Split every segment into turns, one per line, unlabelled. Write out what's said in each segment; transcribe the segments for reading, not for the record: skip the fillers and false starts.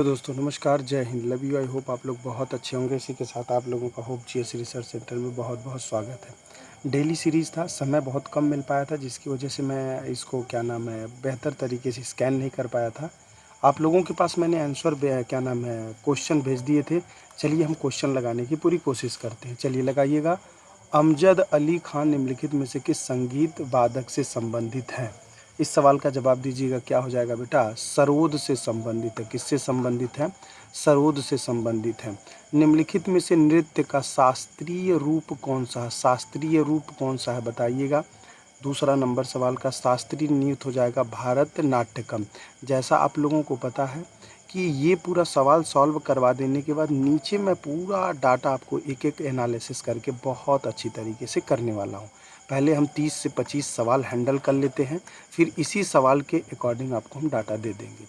तो दोस्तों नमस्कार, जय Hind, love you. I hope आप लोग बहुत अच्छे होंगे। इसी के साथ आप लोगों का होप जीएस रिसर्च सेंटर में बहुत बहुत स्वागत है। डेली सीरीज़ था, समय बहुत कम मिल पाया था, जिसकी वजह से मैं इसको बेहतर तरीके से स्कैन नहीं कर पाया था। आप लोगों के पास मैंने आंसर क्वेश्चन भेज दिए थे। चलिए हम क्वेश्चन लगाने की पूरी कोशिश करते हैं। चलिए लगाइएगा। अमजद अली खान निम्नलिखित में से किस संगीत वादक से संबंधित हैं? इस सवाल का जवाब दीजिएगा। क्या हो जाएगा बेटा? सरोद से संबंधित है। किससे संबंधित है? सरोद से संबंधित है। निम्नलिखित में से नृत्य का शास्त्रीय रूप कौन सा है? शास्त्रीय रूप कौन सा है बताइएगा। दूसरा नंबर सवाल का शास्त्रीय नृत्य हो जाएगा भारतनाट्यम। जैसा आप लोगों को पता है कि ये पूरा सवाल सॉल्व करवा देने के बाद नीचे मैं पूरा डाटा आपको एक एक एनालिसिस करके बहुत अच्छी तरीके से करने वाला हूँ। पहले हम 30 से 25 सवाल हैंडल कर लेते हैं, फिर इसी सवाल के अकॉर्डिंग आपको हम डाटा दे देंगे।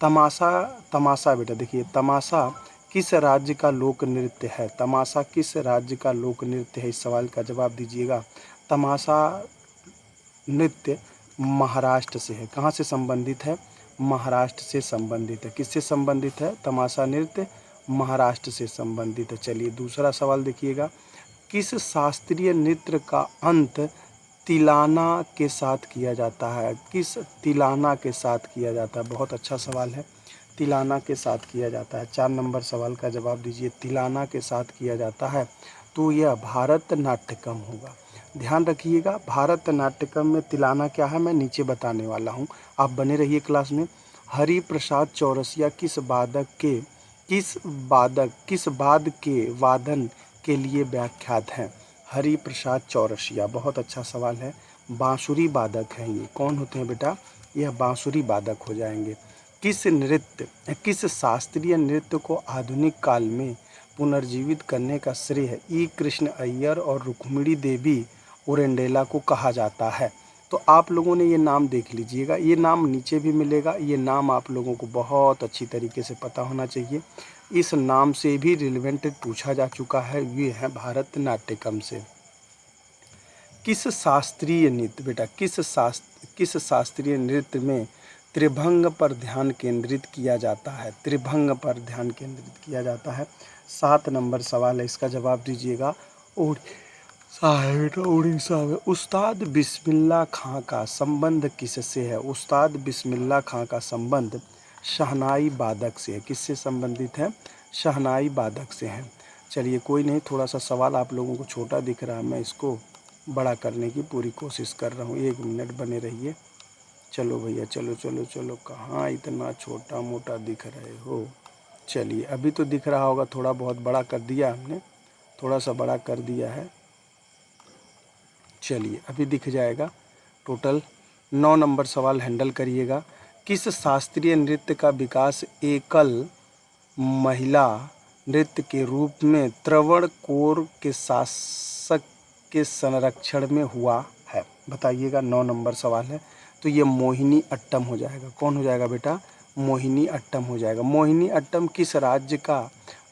तमाशा। तमाशा बेटा देखिए, तमाशा किस राज्य का लोक नृत्य है? तमाशा किस राज्य का लोक नृत्य है? इस सवाल का जवाब दीजिएगा। तमाशा नृत्य महाराष्ट्र से है। कहाँ से संबंधित है? महाराष्ट्र से संबंधित है। किससे संबंधित है? तमाशा नृत्य महाराष्ट्र से संबंधित है। चलिए दूसरा सवाल देखिएगा। किस शास्त्रीय नृत्य का अंत तिलाना के साथ किया जाता है? किस तिलाना के साथ किया जाता है? बहुत अच्छा सवाल है। तिलाना के साथ किया जाता है। 4 नंबर सवाल का जवाब दीजिए। तिलाना के साथ किया जाता है तो यह भारतनाट्यम होगा। ध्यान रखिएगा, भारतनाट्यम में तिलाना क्या है मैं नीचे बताने वाला हूँ। आप बने रहिए क्लास में। हरि प्रसाद चौरसिया किस वाद के वादन के लिए व्याख्यात हैं? हरि प्रसाद चौरसिया, बहुत अच्छा सवाल है। बांसुरी वादक हैं ये। कौन होते हैं बेटा? यह बांसुरी वादक हो जाएंगे। किस शास्त्रीय नृत्य को आधुनिक काल में पुनर्जीवित करने का श्रेय ई कृष्ण अय्यर और रुक्मिणी देवी ओरेंडेला को कहा जाता है? तो आप लोगों ने ये नाम देख लीजिएगा, ये नाम नीचे भी मिलेगा। ये नाम आप लोगों को बहुत अच्छी तरीके से पता होना चाहिए। इस नाम से भी रिलेवेंट पूछा जा चुका है। ये है भारतनाट्यम से। किस शास्त्रीय नृत्य बेटा, किस शास्त्रीय नृत्य में त्रिभंग पर ध्यान केंद्रित किया जाता है? त्रिभंग पर ध्यान केंद्रित किया जाता है। 7 नंबर सवाल है, इसका जवाब दीजिएगा। उड़ीसा में उस्ताद बिस्मिल्लाह खां का संबंध किससे है? उस्ताद बिस्मिल्लाह खां का संबंध शहनाई वादक से है। किससे संबंधित है? शहनाई वादक से है। चलिए कोई नहीं, थोड़ा सा सवाल आप लोगों को छोटा दिख रहा है, मैं इसको बड़ा करने की पूरी कोशिश कर रहा हूँ। 1 मिनट बने रहिए। चलो भैया, चलो चलो चलो, कहाँ इतना छोटा मोटा दिख रहे हो? चलिए अभी तो दिख रहा होगा। थोड़ा बहुत बड़ा कर दिया हमने, थोड़ा सा बड़ा कर दिया है। चलिए अभी दिख जाएगा। टोटल 9 नंबर सवाल हैंडल करिएगा। किस शास्त्रीय नृत्य का विकास एकल महिला नृत्य के रूप में त्रवणकोर के शासक के संरक्षण में हुआ है? बताइएगा। 9 नंबर सवाल है। तो ये मोहिनी अट्टम हो जाएगा। कौन हो जाएगा बेटा? मोहिनी अट्टम हो जाएगा। मोहिनी अट्टम किस राज्य का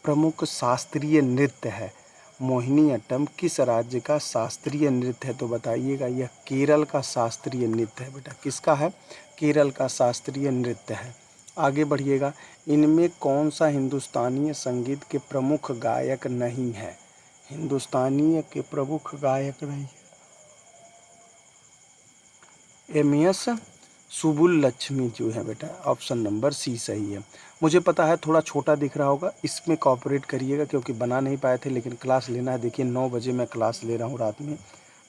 प्रमुख शास्त्रीय नृत्य है? मोहिनी अट्टम किस राज्य का शास्त्रीय नृत्य है? तो बताइएगा। यह केरल का शास्त्रीय नृत्य है बेटा। किसका है? केरल का शास्त्रीय नृत्य है। आगे बढ़िएगा। इनमें कौन सा हिंदुस्तानी संगीत के प्रमुख गायक नहीं है? हिंदुस्तानी के प्रमुख गायक नहीं है। एम.एस. सुब्बुलक्ष्मी जो है बेटा, ऑप्शन नंबर सी सही है। मुझे पता है थोड़ा छोटा दिख रहा होगा, इसमें कॉपरेट करिएगा क्योंकि बना नहीं पाए थे, लेकिन क्लास लेना है। देखिए 9 बजे मैं क्लास ले रहा हूँ रात में,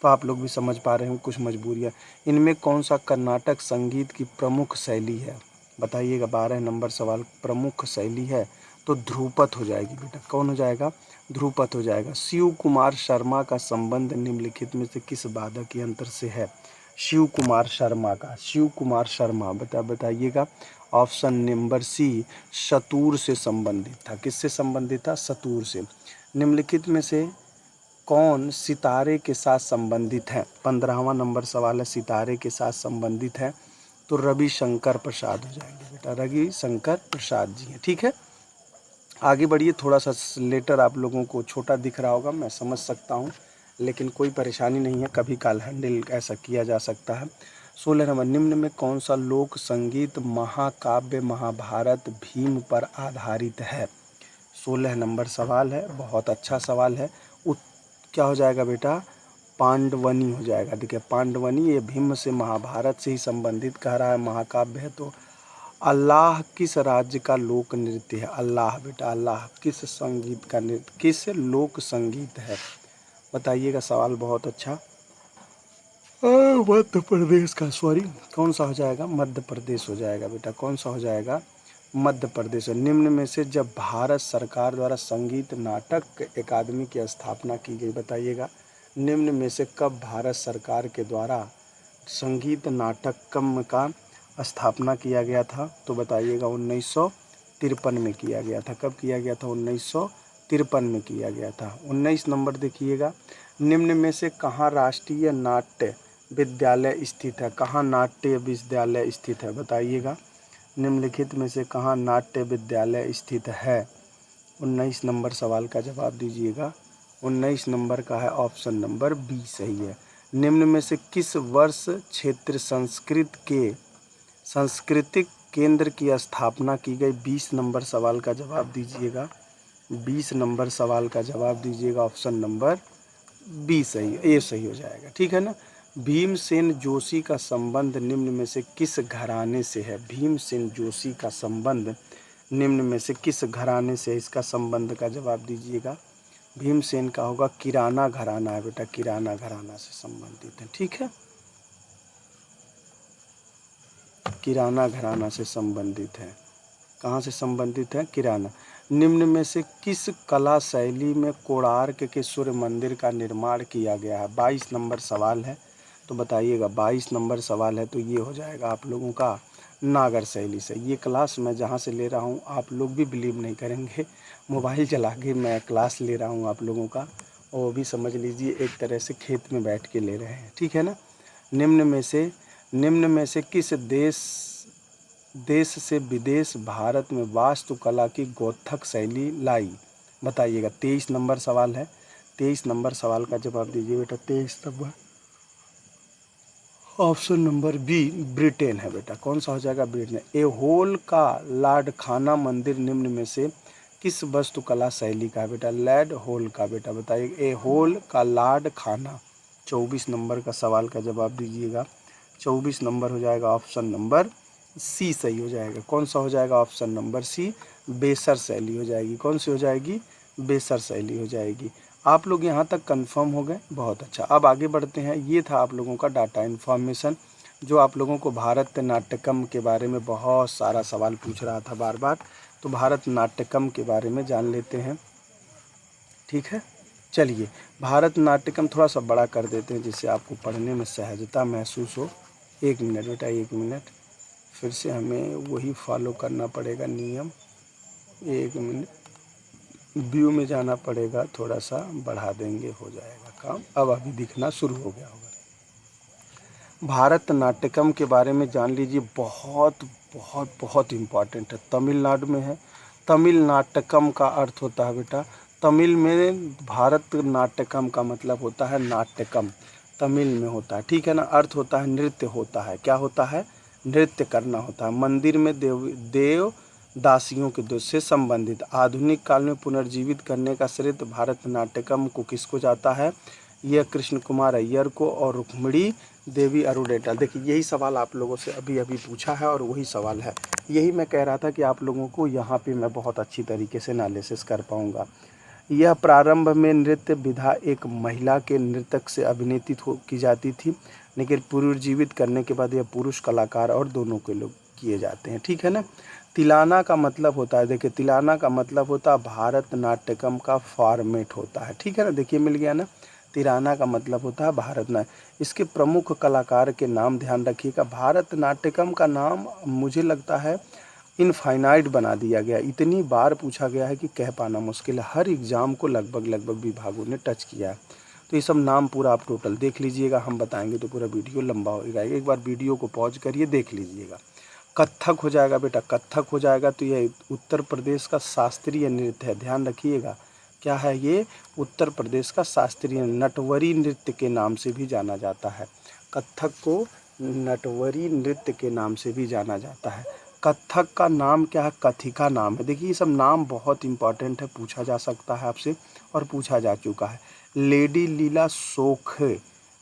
तो आप लोग भी समझ पा रहे हैं कुछ मजबूरियाँ। इनमें कौन सा कर्नाटक संगीत की प्रमुख शैली है? बताइएगा। 12 नंबर सवाल। प्रमुख शैली है तो ध्रुपद हो जाएगी बेटा। कौन हो जाएगा? ध्रुपद हो जाएगा। शिव कुमार शर्मा का संबंध निम्नलिखित में से किस वादक यंत्र से है? शिव कुमार शर्मा बताइएगा। ऑप्शन नंबर सी सतूर से संबंधित था। किससे संबंधित था? सतूर से। निम्नलिखित में से कौन सितारे के साथ संबंधित है? 15वां नंबर सवाल है, सितारे के साथ संबंधित है तो रविशंकर प्रसाद हो जाएंगे बेटा। रविशंकर प्रसाद जी हैं। ठीक है, आगे बढ़िए। थोड़ा सा लेटर आप लोगों को छोटा दिख रहा होगा, मैं समझ सकता हूँ, लेकिन कोई परेशानी नहीं है, कभी काल हैंडल ऐसा किया जा सकता है। 16 नंबर, निम्न में कौन सा लोक संगीत महाकाव्य महाभारत भीम पर आधारित है? 16 नंबर सवाल है, बहुत अच्छा सवाल है। क्या हो जाएगा बेटा? पांडवनी हो जाएगा। देखिए पांडवनी ये भीम से महाभारत से ही संबंधित कह रहा है, महाकाव्य है। तो अल्लाह किस राज्य का लोक नृत्य है? अल्लाह बेटा, अल्लाह किस संगीत का नृत्य, किस लोक संगीत है? बताइएगा। सवाल बहुत अच्छा। मध्य प्रदेश का, सॉरी, कौन सा हो जाएगा? मध्य प्रदेश हो जाएगा बेटा। कौन सा हो जाएगा? मध्य प्रदेश। निम्न में से जब भारत सरकार द्वारा संगीत नाटक अकादमी की स्थापना की गई, बताइएगा। निम्न में से कब भारत सरकार के द्वारा संगीत नाटकम का स्थापना किया गया था? तो बताइएगा 1953 में किया गया था। कब किया गया था? 1953 में किया गया था। 19 नंबर देखिएगा, निम्न में से कहाँ राष्ट्रीय नाट्य विद्यालय स्थित है? कहाँ नाट्य विद्यालय स्थित है? बताइएगा। निम्नलिखित में से कहाँ नाट्य विद्यालय स्थित है? 19 नंबर सवाल का जवाब दीजिएगा। 19 नंबर का है ऑप्शन नंबर बी सही है। निम्न में से किस वर्ष क्षेत्र संस्कृत के सांस्कृतिक केंद्र की स्थापना की गई? 20 नंबर सवाल का जवाब दीजिएगा। 20 नंबर सवाल का जवाब दीजिएगा। ऑप्शन नंबर बी सही, ए सही हो जाएगा। ठीक है ना। भीमसेन जोशी का संबंध निम्न में से किस घराने से है? भीमसेन जोशी का संबंध निम्न में से किस घराने से? इसका संबंध का जवाब दीजिएगा। भीमसेन का होगा किराना घराना है बेटा, किराना घराना से संबंधित है। ठीक है, किराना घराना से संबंधित है। कहाँ से संबंधित है? किराना। निम्न में से किस कला शैली में कोणार्क के सूर्य मंदिर का निर्माण किया गया है? 22 नंबर सवाल है, तो बताइएगा। 22 नंबर सवाल है तो ये हो जाएगा आप लोगों का नागर शैली से। ये क्लास मैं जहाँ से ले रहा हूँ आप लोग भी बिलीव नहीं करेंगे, मोबाइल चला के मैं क्लास ले रहा हूँ आप लोगों का, और वो भी समझ लीजिए एक तरह से खेत में बैठ के ले रहे हैं। ठीक है ना। निम्न में से किस देश से विदेश भारत में वास्तुकला की गौथक शैली लाई? बताइएगा। 23 नंबर सवाल है। 23 नंबर सवाल का जवाब दीजिए बेटा। 23 number option number B Britain है बेटा। कौन सा हो जाएगा? ब्रिटेन। एहोल का लाडखाना मंदिर निम्न में से किस वास्तुकला शैली का है बेटा? लैड होल का बेटा। बताइए एहोल का लाडखाना। 24 नंबर का सवाल का जवाब दीजिएगा। 24 नंबर हो जाएगा ऑप्शन नंबर सी सही हो जाएगा। कौन सा हो जाएगा? ऑप्शन नंबर सी बेसर शैली हो जाएगी। कौन सी हो जाएगी? बेसर शैली हो जाएगी। आप लोग यहाँ तक कंफर्म हो गए, बहुत अच्छा। अब आगे बढ़ते हैं। ये था आप लोगों का डाटा इन्फॉर्मेशन, जो आप लोगों को भारत नाट्यकम के बारे में बहुत सारा सवाल पूछ रहा था बार बार, तो भारत नाट्यकम के बारे में जान लेते हैं। ठीक है, चलिए भारत नाट्यकम थोड़ा सा बड़ा कर देते हैं जिससे आपको पढ़ने में सहजता महसूस हो। 1 मिनट बेटा, 1 मिनट, फिर से हमें वही फॉलो करना पड़ेगा नियम। 1 मिनट, व्यू में जाना पड़ेगा, थोड़ा सा बढ़ा देंगे, हो जाएगा काम। अब अभी दिखना शुरू हो गया होगा। भारत नाट्यकम के बारे में जान लीजिए, बहुत बहुत बहुत इम्पॉर्टेंट है। तमिलनाडु में है। तमिल नाट्यकम का अर्थ होता है बेटा, तमिल में भारत नाट्यकम का मतलब होता है नाट्यकम, तमिल में होता है। ठीक है ना। अर्थ होता है नृत्य होता है। क्या होता है? नृत्य करना होता है। मंदिर में देव दासियों के दोष से संबंधित। आधुनिक काल में पुनर्जीवित करने का श्रेय भारत नाट्यकम को किसको जाता है? यह कृष्ण कुमार अय्यर को और रुक्मिणी देवी अरुडेटा। देखिए यही सवाल आप लोगों से अभी अभी पूछा है और वही सवाल है। यही मैं कह रहा था कि आप लोगों को यहाँ पे मैं बहुत अच्छी तरीके से एनालिसिस कर पाऊँगा। यह प्रारंभ में नृत्य विधा एक महिला के नृतक से अभिनेत्री की जाती थी, लेकिन पुनर्जीवित करने के बाद यह पुरुष कलाकार और दोनों के लोग किए जाते हैं। ठीक है ना। तिलाना का मतलब होता है, देखिए तिलाना का मतलब होता है भारत नाट्यकम का फॉर्मेट होता है। ठीक है ना। देखिए मिल गया ना। तिलाना का मतलब होता है भारत नाट्य। इसके प्रमुख कलाकार के नाम ध्यान रखिएगा। भारत नाट्यकम का नाम मुझे लगता है इनफाइनाइट बना दिया गया, इतनी बार पूछा गया है कि कह पाना मुश्किल है। हर एग्ज़ाम को लगभग विभागों ने टच किया है। तो ये सब नाम पूरा आप टोटल देख लीजिएगा, हम बताएंगे तो पूरा वीडियो लंबा हो जाएगा। एक बार वीडियो को पॉज करिए, देख लीजिएगा। कत्थक हो जाएगा बेटा, कत्थक हो जाएगा तो यह उत्तर प्रदेश का शास्त्रीय नृत्य है। ध्यान रखिएगा, क्या है ये? उत्तर प्रदेश का शास्त्रीय नटवरी नृत्य के नाम से भी जाना जाता है। कत्थक को नटवरी नृत्य के नाम से भी जाना जाता है। कथक का नाम क्या है? कथिका नाम है। देखिए ये सब नाम बहुत इंपॉर्टेंट है, पूछा जा सकता है आपसे और पूछा जा चुका है। लेडी लीला सोखे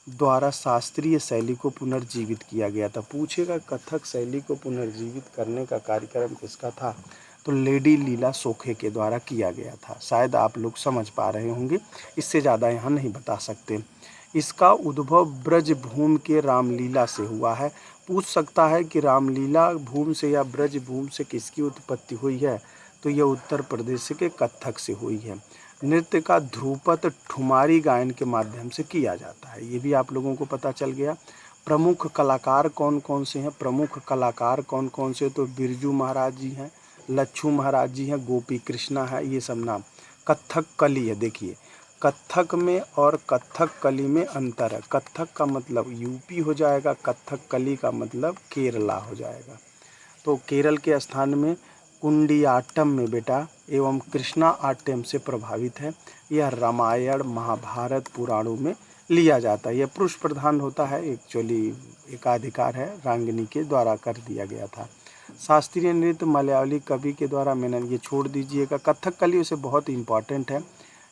द्वारा शास्त्रीय शैली को पुनर्जीवित किया गया था। पूछेगा कथक शैली को पुनर्जीवित करने का कार्यक्रम किसका था? तो लेडी लीला सोखे के द्वारा किया गया था। शायद आप लोग समझ पा रहे होंगे, इससे ज़्यादा यहाँ नहीं बता सकते। इसका उद्भव ब्रज भूमि के रामलीला से हुआ है। पूछ सकता है कि रामलीला भूमि से या ब्रज भूमि से किसकी उत्पत्ति हुई है? तो यह उत्तर प्रदेश के कथक से हुई है। नृत्य का ध्रुपद ठुमारी गायन के माध्यम से किया जाता है, ये भी आप लोगों को पता चल गया। प्रमुख कलाकार कौन कौन से हैं? प्रमुख कलाकार कौन कौन से? तो बिरजू महाराज जी हैं, लच्छू महाराज जी हैं, गोपी कृष्णा है, ये सब नाम। कथक कली है। देखिए कथक में और कथक कली में अंतर है। कथक का मतलब यूपी हो जाएगा, कथक कली का मतलब केरला हो जाएगा। तो केरल के स्थान में कुंडियाट्टम में बेटा एवं कृष्णा आट्टम से प्रभावित है। यह रामायण महाभारत पुराणों में लिया जाता है। यह पुरुष प्रधान होता है, एक्चुअली एकाधिकार है, रांगनी के द्वारा कर दिया गया था। शास्त्रीय नृत्य मलयाली कवि के द्वारा, मैंने ये छोड़ दीजिएगा। कथकली उसे बहुत इंपॉर्टेंट है।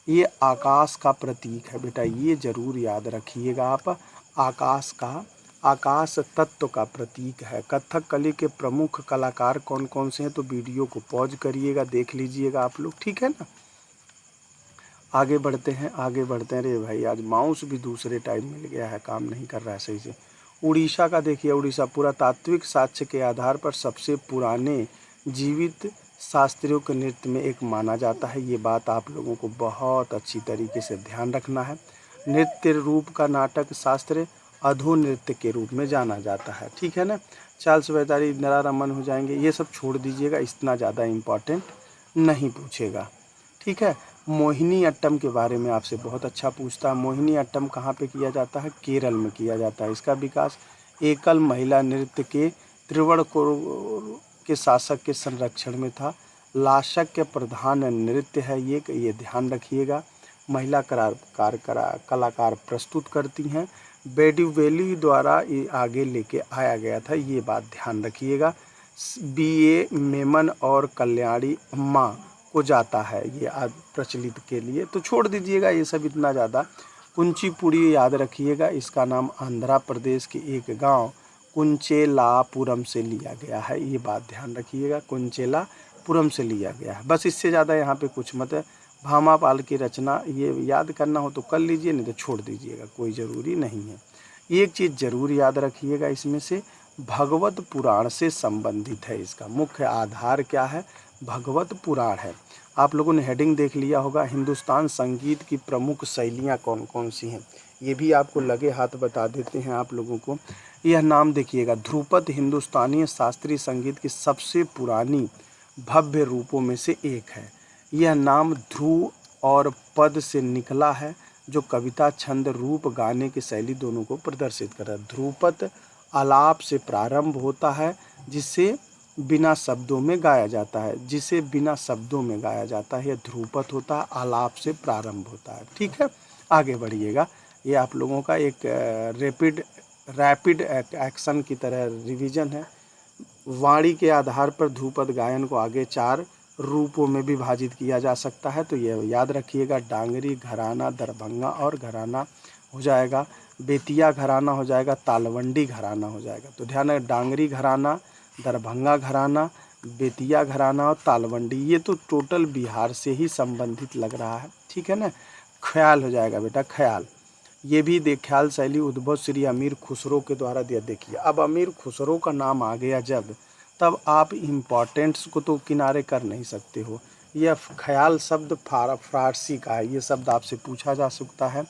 ये आकाश का प्रतीक है बेटा, ये जरूर याद रखिएगा आप। आकाश तत्व का प्रतीक है। कथकली के प्रमुख कलाकार कौन कौन से हैं? तो वीडियो को पॉज करिएगा, देख लीजिएगा आप लोग, ठीक है ना। आगे बढ़ते हैं, आगे बढ़ते हैं। अरे भाई आज माउस भी दूसरे टाइप मिल गया है, काम नहीं कर रहा है सही से। उड़ीसा का देखिए, उड़ीसा पुरातात्विक साक्ष्य के आधार पर सबसे पुराने जीवित शास्त्रियों के नृत्य में एक माना जाता है। ये बात आप लोगों को बहुत अच्छी तरीके से ध्यान रखना है। नृत्य रूप का नाटक शास्त्र अधो नृत्य के रूप में जाना जाता है, ठीक है ना। चार्ल्स बेतारी नरारमन हो जाएंगे, ये सब छोड़ दीजिएगा, इतना ज़्यादा इम्पॉर्टेंट नहीं पूछेगा, ठीक है। मोहिनी अट्टम के बारे में आपसे बहुत अच्छा पूछता है। मोहिनी अट्टम कहाँ पे किया जाता है? केरल में किया जाता है। इसका विकास एकल महिला नृत्य के त्रिवणकोर के शासक के संरक्षण में था। लाशक के प्रधान नृत्य है ये ध्यान रखिएगा। महिला कलाकार प्रस्तुत करती हैं। बेडीवेली द्वारा ये आगे लेके आया गया था, ये बात ध्यान रखिएगा। B.A. मेमन और कल्याणी अम्मा को जाता है ये आज प्रचलित के लिए, तो छोड़ दीजिएगा ये सब इतना ज़्यादा। कुंचीपुड़ी याद रखिएगा, इसका नाम आंध्र प्रदेश के एक गांव कुंचेलापुरम से लिया गया है, ये बात ध्यान रखिएगा, कुंचेलापुरम से लिया गया है। बस इससे ज़्यादा यहाँ पे कुछ मत है। भामापाल की रचना ये याद करना हो तो कर लीजिए, नहीं तो छोड़ दीजिएगा, कोई ज़रूरी नहीं है। एक चीज़ ज़रूर याद रखिएगा, इसमें से भगवत पुराण से संबंधित है। इसका मुख्य आधार क्या है? भगवत पुराण है। आप लोगों ने हेडिंग देख लिया होगा, हिंदुस्तान संगीत की प्रमुख शैलियाँ कौन कौन सी हैं, ये भी आपको लगे हाथ बता देते हैं आप लोगों को। यह नाम देखिएगा, ध्रुपद हिंदुस्तानी शास्त्रीय संगीत की सबसे पुरानी भव्य रूपों में से एक है। यह नाम ध्रुव और पद से निकला है, जो कविता छंद रूप गाने की शैली दोनों को प्रदर्शित कर रहा है। ध्रुपद आलाप से प्रारंभ होता है, जिसे बिना शब्दों में गाया जाता है, जिसे बिना शब्दों में गाया जाता है, यह ध्रुपद होता है, आलाप से प्रारंभ होता है, ठीक है। आगे बढ़िएगा, ये आप लोगों का एक रैपिड एक्शन की तरह रिवीजन है। वाणी के आधार पर ध्रुपद गायन को आगे 4 रूपों में विभाजित किया जा सकता है, तो यह याद रखिएगा। डांगरी घराना, दरभंगा और घराना हो जाएगा, बेतिया घराना हो जाएगा, तालवंडी घराना हो जाएगा। तो ध्यान है, डांगरी घराना, दरभंगा घराना, बेतिया घराना और तालवंडी, ये तो टोटल बिहार से ही संबंधित लग रहा है, ठीक है ना। ख्याल हो जाएगा बेटा, ख्याल, ये भी ख्याल शैली उद्भव श्री अमीर खुसरो के द्वारा दिया। देखिए अब अमीर खुसरो का नाम आ गया जब, तब आप इम्पॉर्टेंट्स को तो किनारे कर नहीं सकते हो। यह ख्याल शब्द फारसी का है, ये शब्द आपसे पूछा जा सकता है,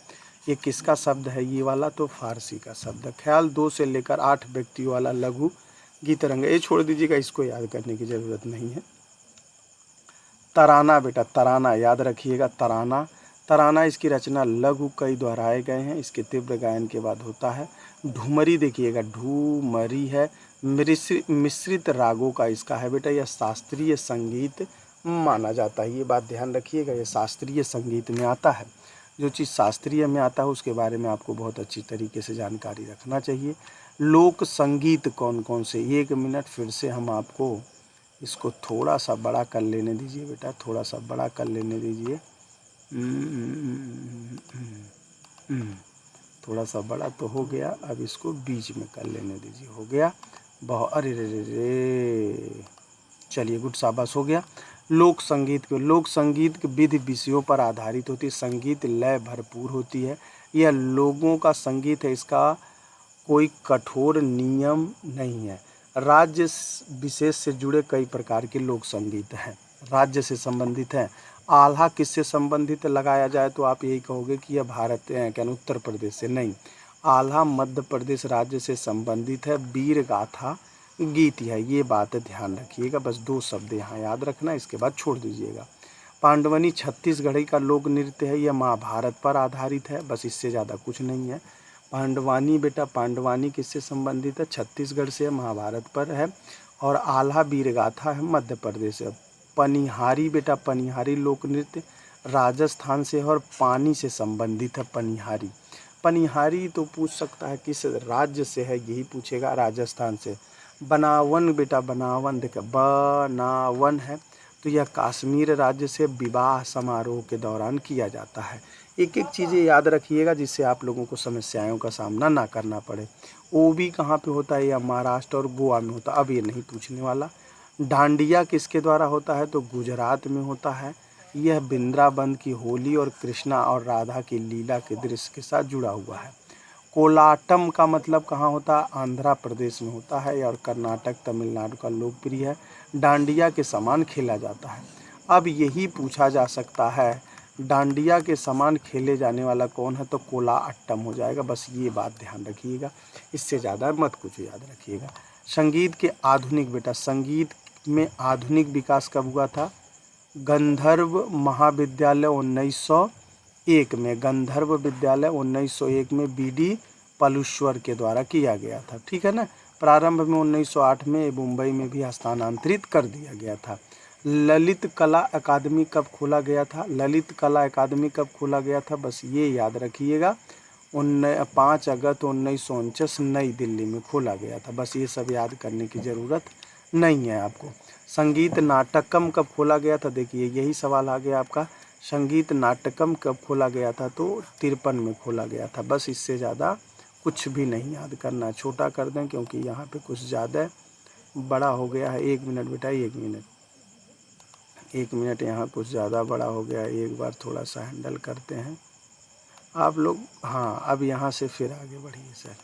ये किसका शब्द है ये वाला? तो फारसी का शब्द है। ख्याल 2 से लेकर 8 व्यक्तियों वाला लघु गीत रंग, ये छोड़ दीजिएगा, इसको याद करने की ज़रूरत नहीं है। तराना बेटा, तराना याद रखिएगा, तराना। तराना इसकी रचना लघु कई दोहराए गए हैं, इसके तीव्र गायन के बाद होता है। ढूमरी देखिएगा, ढूमरी है, मिश्रित रागों का इसका है बेटा, यह शास्त्रीय संगीत माना जाता है, ये बात ध्यान रखिएगा, यह शास्त्रीय संगीत में आता है। जो चीज़ शास्त्रीय में आता है उसके बारे में आपको बहुत अच्छी तरीके से जानकारी रखना चाहिए। लोक संगीत कौन कौन से, 1 मिनट फिर से हम आपको इसको थोड़ा सा बड़ा कर लेने दीजिए बेटा, थोड़ा सा बड़ा कर लेने दीजिए। थोड़ा सा बड़ा तो हो गया, अब इसको बीच में कर लेने दीजिए। हो गया बहुत, अरे रे रे रे, चलिए गुड, शाबाश, हो गया। लोक संगीत के विधि विषयों पर आधारित होती है। संगीत लय भरपूर होती है। यह लोगों का संगीत है, इसका कोई कठोर नियम नहीं है। राज्य विशेष से जुड़े कई प्रकार के लोक संगीत हैं, राज्य से संबंधित हैं। आल्हा किससे संबंधित लगाया जाए तो आप यही कहोगे कि यह भारत क्या उत्तर प्रदेश से, नहीं। आल्हा मध्य प्रदेश राज्य से संबंधित है। वीर गाथा गीत है, ये बात ध्यान रखिएगा। बस 2 शब्द यहाँ याद रखना, इसके बाद छोड़ दीजिएगा। पांडवनी छत्तीसगढ़ी का लोक नृत्य है, यह महाभारत पर आधारित है। बस इससे ज़्यादा कुछ नहीं है। पांडवानी बेटा, पांडवानी किससे संबंधित है, छत्तीसगढ़ से, महाभारत पर है। और आल्हा वीरगाथा है, मध्य प्रदेश है। पनिहारी बेटा, पनिहारी लोक नृत्य राजस्थान से है और पानी से संबंधित है। पनिहारी, पनिहारी तो पूछ सकता है किस राज्य से है, यही पूछेगा, राजस्थान से। बनावन बेटा, बनावन देखा, बनावन है तो यह कश्मीर राज्य से विवाह समारोह के दौरान किया जाता है। एक एक चीज़ें याद रखिएगा जिससे आप लोगों को समस्याओं का सामना ना करना पड़े। वो भी कहाँ पे होता है, या महाराष्ट्र और गोवा में होता है, अब ये नहीं पूछने वाला। डांडिया किसके द्वारा होता है तो गुजरात में होता है। यह वृंदावन की होली और कृष्णा और राधा की लीला के दृश्य के साथ जुड़ा हुआ है। कोलाटम का मतलब कहाँ होता है, आंध्र प्रदेश में होता है और कर्नाटक तमिलनाडु का लोकप्रिय है। डांडिया के समान खेला जाता है। अब यही पूछा जा सकता है डांडिया के समान खेले जाने वाला कौन है तो कोलाअट्टम हो जाएगा। बस ये बात ध्यान रखिएगा, इससे ज़्यादा मत कुछ याद रखिएगा। संगीत के आधुनिक बेटा, संगीत में आधुनिक विकास कब हुआ था, गंधर्व महाविद्यालय 1901 में, गंधर्व विद्यालय 1901 में बीडी पलुश्वर के द्वारा किया गया था, ठीक है ना। प्रारंभ में 1908 में मुंबई में भी हस्तांतरित कर दिया गया था। ललित कला अकादमी कब खोला गया था, ललित कला अकादमी कब खोला गया था, बस ये याद रखिएगा, 5 अगस्त 1949 नई दिल्ली में खोला गया था। बस ये सब याद करने की ज़रूरत नहीं है आपको। संगीत नाटकम कब खोला गया था, देखिए यही सवाल आ गया आपका, संगीत नाटकम कब खोला गया था तो 53 में खोला गया था। बस इससे ज़्यादा कुछ भी नहीं याद करना, छोटा कर दें क्योंकि यहाँ पे कुछ ज़्यादा बड़ा हो गया है। 1 मिनट बेटा, 1 मिनट, 1 मिनट यहाँ कुछ ज़्यादा बड़ा हो गया है, एक बार थोड़ा सा हैंडल करते हैं आप लोग। हाँ, अब यहाँ से फिर आगे बढ़िए सर,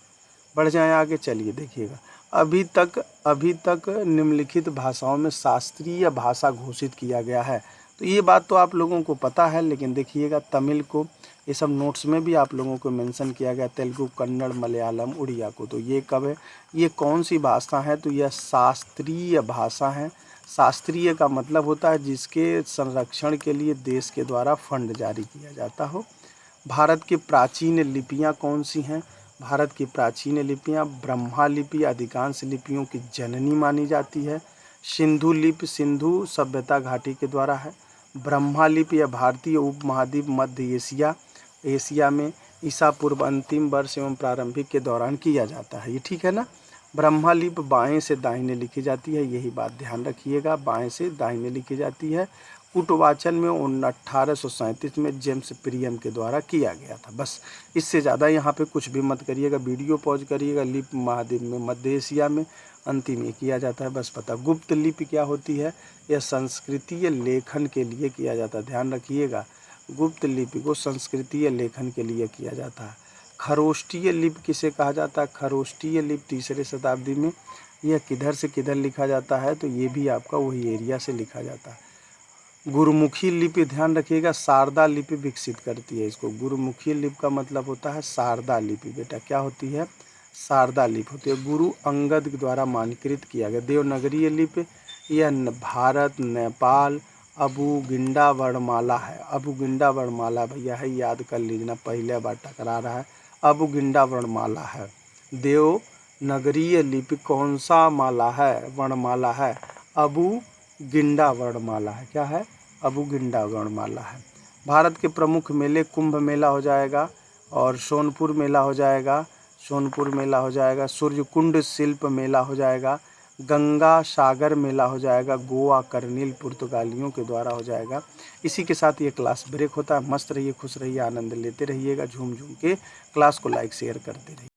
बढ़ जाएं आगे, चलिए देखिएगा। अभी तक निम्नलिखित भाषाओं में शास्त्रीय भाषा घोषित किया गया है, तो ये बात तो आप लोगों को पता है, लेकिन देखिएगा तमिल को, ये सब नोट्स में भी आप लोगों को मेंशन किया गया, तेलुगु, कन्नड़, मलयालम, उड़िया को, तो ये कब है, ये कौन सी भाषा है तो यह शास्त्रीय भाषा है। शास्त्रीय का मतलब होता है जिसके संरक्षण के लिए देश के द्वारा फंड जारी किया जाता हो। भारत की प्राचीन लिपियाँ कौन सी हैं, भारत की प्राचीन लिपियाँ ब्रह्मा लिपि अधिकांश लिपियों की जननी मानी जाती है। सिंधु लिपि सिंधु सभ्यता घाटी के द्वारा है। ब्रह्मा लिपि या भारतीय उपमहाद्वीप मध्य एशिया में ईसा पूर्व अंतिम वर्ष एवं प्रारंभिक के दौरान किया जाता है, ये ठीक है ना। ब्रह्मा लिपि बाएं से दाहिने लिखी जाती है, यही बात ध्यान रखिएगा, बाएं से दाहिने लिखी जाती है। कूटवाचन में 1837 में जेम्स प्रियम के द्वारा किया गया था। बस इससे ज़्यादा यहाँ पे कुछ भी मत करिएगा, वीडियो पॉज करिएगा। लिपि महाद्वीप में मध्य एशिया में अंतिम में किया जाता है, बस पता। गुप्त लिपि क्या होती है, यह संस्कृतीय लेखन के लिए किया जाता है, ध्यान रखिएगा, गुप्त लिपि को संस्कृतीय लेखन के लिए किया जाता है। खरोष्टीय लिपि किसे कहा जाता है, खरोष्टीय लिपि 3री शताब्दी में, यह किधर से किधर लिखा जाता है तो ये भी आपका वही एरिया से लिखा जाता है। गुरुमुखी लिपि ध्यान रखिएगा, शारदा लिपि विकसित करती है इसको। गुरुमुखी लिपि का मतलब होता है शारदा लिपि, बेटा क्या होती है, शारदा लिपि होती है। गुरु अंगद के द्वारा मानकृत किया गया। देवनागरी लिपि यह भारत, नेपाल, अबुगिंडा वर्णमाला है। अबुगिंडा वर्णमाला भैया है, याद कर लीजिए, पहले बार टकरा रहा है, अबुगिंडा वर्णमाला है। देवनागरी लिपि कौन सा माला है, वर्णमाला है, अबुगिंडा वर्णमाला है, क्या है, अबुगिंडा वर्णमाला है। भारत के प्रमुख मेले, कुंभ मेला हो जाएगा और सोनपुर मेला हो जाएगा। सोनपुर मेला हो जाएगा, सूर्यकुंड शिल्प मेला हो जाएगा, गंगा सागर मेला हो जाएगा, गोवा करनील पुर्तगालियों के द्वारा हो जाएगा। इसी के साथ ये क्लास ब्रेक होता है। मस्त रहिए, खुश रहिए, आनंद लेते रहिएगा, झूम झूम के क्लास को लाइक शेयर करते रहिए।